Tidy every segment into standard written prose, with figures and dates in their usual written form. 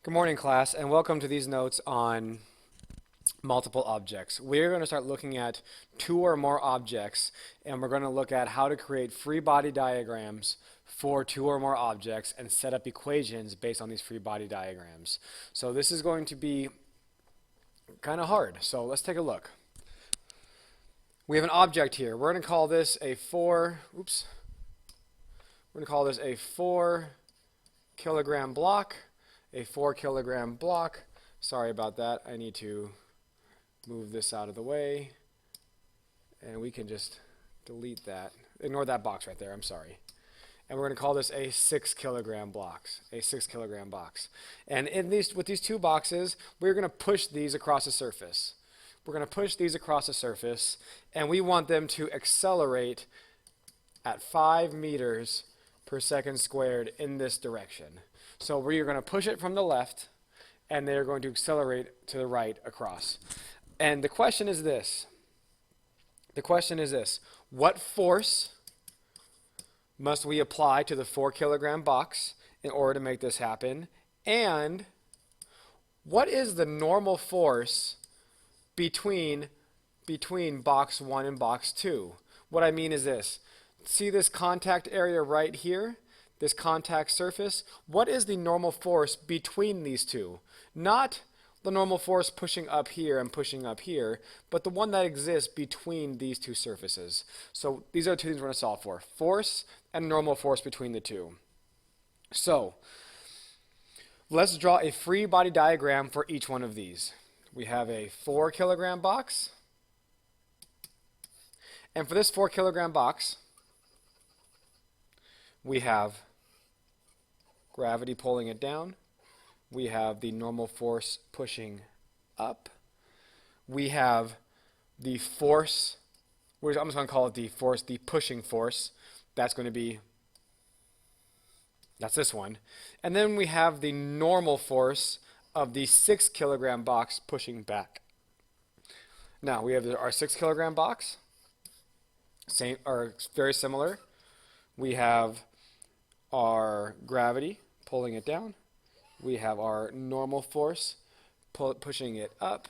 Good morning, class, and welcome to these notes on multiple objects. We're going to start looking at two or more objects, and we're going to look at how to create free body diagrams for two or more objects and set up equations based on these free body diagrams. So this is going to be kind of hard, so let's take a look. We have an object here. We're going to call this a 4 kilogram block. A 4 kilogram block. Sorry about that. I need to move this out of the way. And we can just delete that. Ignore that box right there. I'm sorry. And we're going to call this a 6 kilogram box. A 6 kilogram box. And with these two boxes, we're going to push these across the surface. We're going to push these across the surface, and we want them to accelerate at 5 meters per second squared in this direction. So we're going to push it from the left, and they're going to accelerate to the right across. And the question is this. What force must we apply to the 4 kilogram box in order to make this happen? And what is the normal force between box 1 and box 2? What I mean is this. See this contact area right here? This contact surface? What is the normal force between these two? Not the normal force pushing up here and pushing up here, but the one that exists between these two surfaces. So these are two things we're going to solve for. Force and normal force between the two. So let's draw a free body diagram for each one of these. We have a 4 kilogram box. And for this 4 kilogram box, we have gravity pulling it down. We have the normal force pushing up. We have the force, I'm just going to call it the force, the pushing force. That's this one. And then we have the normal force of the 6 kilogram box pushing back. Now we have our 6 kilogram box, very similar. We have our gravity pulling it down. We have our normal force pushing it up.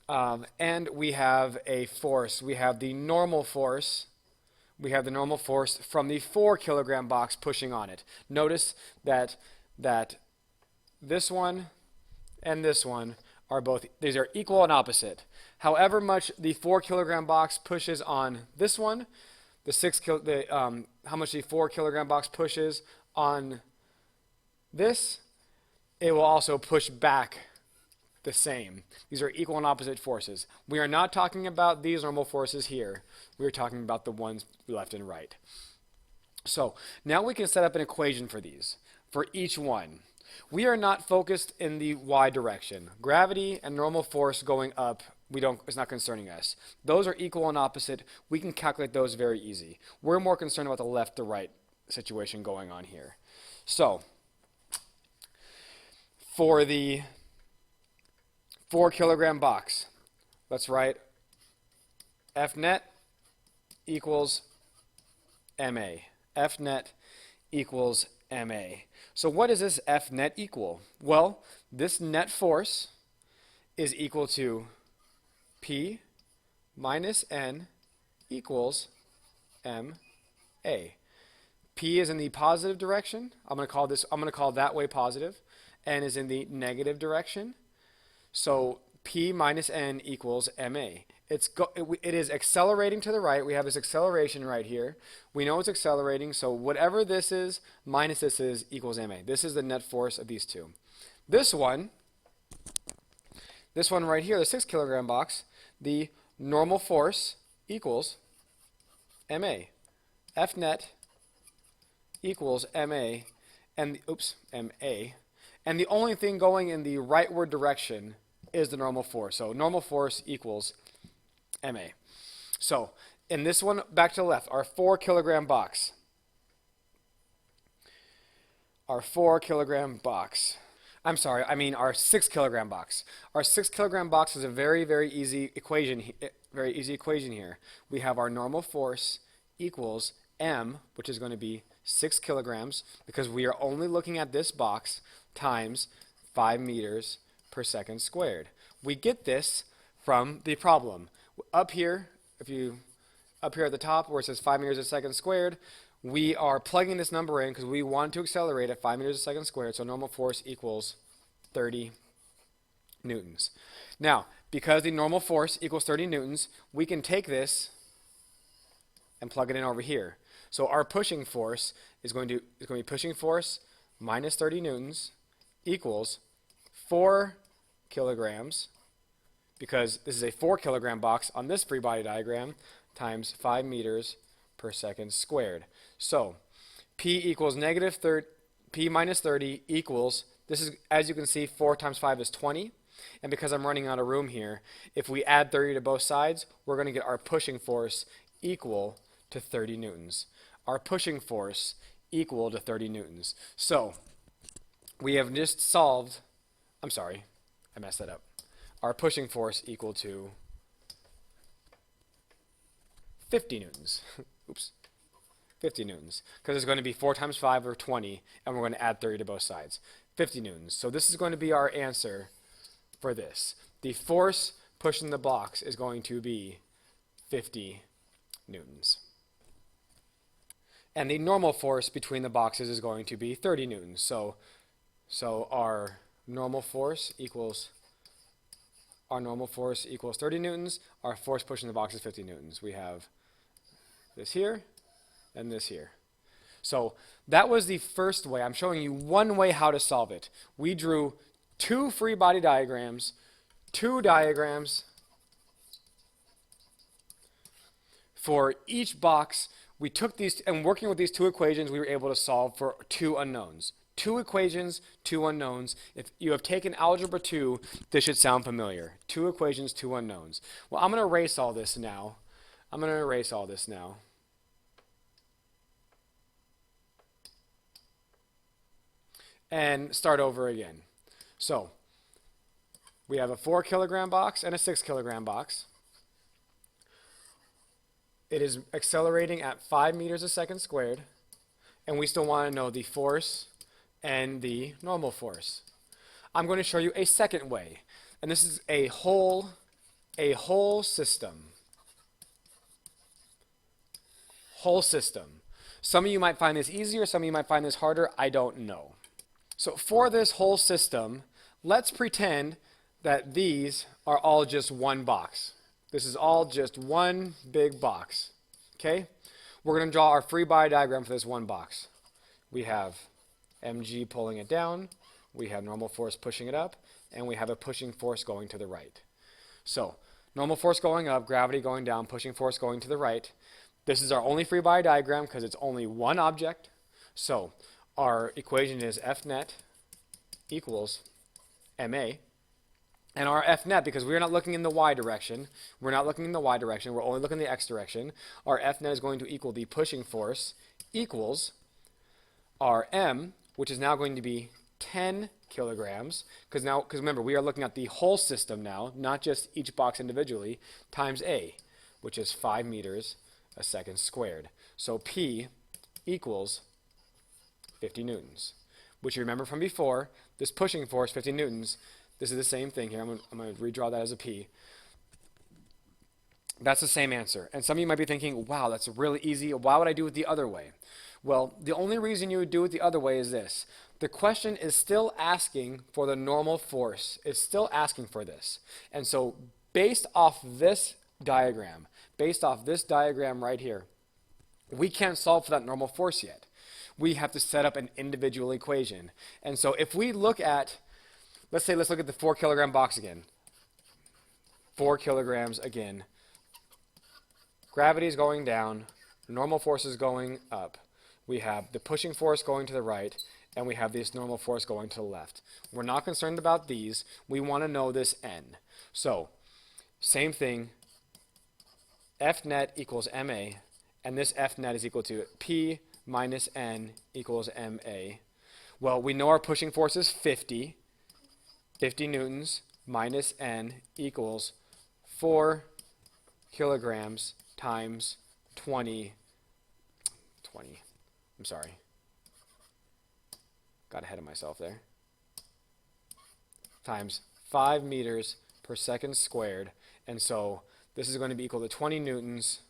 And we have a force. We have the normal force. We have the normal force from the 4 kilogram box pushing on it. Notice that this one and this one are these are equal and opposite. However much the 4 kilogram box pushes on this one, how much the 4 kilogram box pushes on this, it will also push back the same. These are equal and opposite forces. We are not talking about these normal forces here. We are talking about the ones left and right. So now we can set up an equation for these, for each one. We are not focused in the y direction. Gravity and normal force going up, it's not concerning us. Those are equal and opposite. We can calculate those very easy. We're more concerned about the left to right situation going on here. So for the 4 kilogram box, let's write F net equals MA. F net equals MA. So what does this F net equal? Well, this net force is equal to P minus N equals MA. P is in the positive direction. I'm going to call that way positive. N is in the negative direction. So P minus N equals MA. It is accelerating to the right. We have this acceleration right here. We know it's accelerating, so whatever this is minus this is equals MA. This is the net force of these two. This one right here, the 6 kilogram box, the normal force equals MA. F net equals MA, and MA. And the only thing going in the rightward direction is the normal force. So normal force equals MA. So in this one, back to the left, our 4 kilogram box. Our 4 kilogram box. Our 6 kilogram box. Our 6 kilogram box is a very easy equation here. We have our normal force equals M, which is going to be 6 kilograms, because we are only looking at this box, times 5 meters per second squared. We get this from the problem. Up here, up here at the top where it says 5 meters a second squared, we are plugging this number in because we want to accelerate at 5 meters a second squared, so normal force equals 30 newtons. Now, because the normal force equals 30 newtons, we can take this and plug it in over here. So our pushing force is going to be pushing force minus 30 newtons equals 4 kilograms, because this is a 4 kilogram box on this free body diagram, times 5 meters per second squared. So P equals P minus 30 equals, this is, as you can see, 4 times 5 is 20. And because I'm running out of room here, if we add 30 to both sides, we're going to get our pushing force equal to 30 newtons. Our pushing force equal to 30 newtons. So we have just solved, I'm sorry, I messed that up. Our pushing force equal to 50 newtons. Oops. 50 newtons. Because it's going to be 4 times 5 or 20, and we're going to add 30 to both sides. 50 newtons. So this is going to be our answer for this. The force pushing the box is going to be 50 newtons. And the normal force between the boxes is going to be 30 newtons. So our normal force equals 30 newtons. Our force pushing the box is 50 newtons. We have this here and this here. So that was the first way. I'm showing you one way how to solve it. We drew 2 free body diagrams, 2 diagrams for each box. We took these, and working with these 2 equations, we were able to solve for 2 unknowns. 2 equations, 2 unknowns. If you have taken Algebra 2, this should sound familiar. 2 equations, 2 unknowns. Well, I'm going to erase all this now. And start over again. So we have a 4 kilogram box and a 6 kilogram box. It is accelerating at 5 meters a second squared, and we still want to know the force and the normal force. I'm going to show you a second way, and this is a whole system. Whole system. Some of you might find this easier, some of you might find this harder, I don't know. So for this whole system, let's pretend that these are all just one box. This is all just one big box. Okay? We're going to draw our free body diagram for this one box. We have mg pulling it down, we have normal force pushing it up, and we have a pushing force going to the right. So, normal force going up, gravity going down, pushing force going to the right. This is our only free body diagram because it's only one object. So, our equation is F net equals ma. And our F net, because we're not looking in the y direction, we're only looking in the x direction, our F net is going to equal the pushing force equals our m, which is now going to be 10 kilograms, because remember, we are looking at the whole system now, not just each box individually, times a, which is 5 meters a second squared. So P equals 50 newtons, which you remember from before, this pushing force, 50 newtons, this is the same thing here. I'm going to redraw that as a P. That's the same answer. And some of you might be thinking, wow, that's really easy. Why would I do it the other way? Well, the only reason you would do it the other way is this. The question is still asking for the normal force. It's still asking for this. And so based off this diagram right here, we can't solve for that normal force yet. We have to set up an individual equation. And so if we look at, let's look at the 4 kilogram box again. 4 kilograms again. Gravity is going down, normal force is going up. We have the pushing force going to the right, and we have this normal force going to the left. We're not concerned about these. We want to know this n. So, same thing, F net equals ma, and this F net is equal to P minus n equals ma. Well, we know our pushing force is 50. 50 newtons minus n equals 4 kilograms times 20. I'm sorry. Got ahead of myself there. times 5 meters per second squared. And so this is going to be equal to 20 newtons.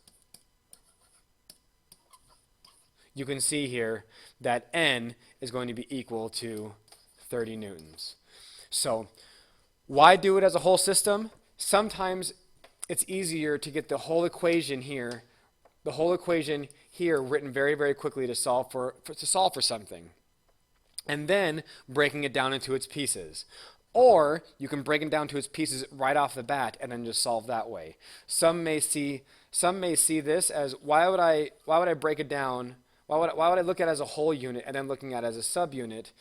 You can see here that N is going to be equal to 30 newtons. So why do it as a whole system? Sometimes it's easier to get the whole equation here written very, very quickly to solve for something, and then breaking it down into its pieces. Or you can break it down to its pieces right off the bat and then just solve that way. Some may see this as, why would I break it down? Why would I look at it as a whole unit and then looking at it as a subunit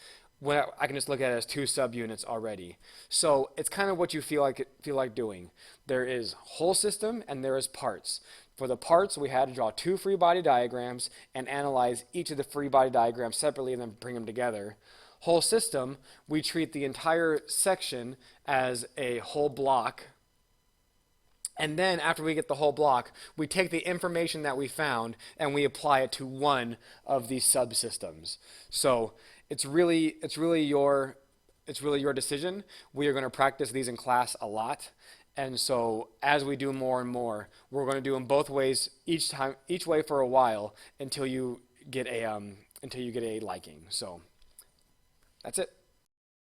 when I can just look at it as 2 subunits already? So it's kind of what you feel like doing. There is whole system and there is parts. For the parts, we had to draw 2 free body diagrams and analyze each of the free body diagrams separately and then bring them together. Whole system, we treat the entire section as a whole block. And then after we get the whole block, we take the information that we found and we apply it to one of these subsystems. So it's really your decision. We are going to practice these in class a lot. And so as we do more and more, we're going to do them both ways each way for a while until you get a liking. So that's it.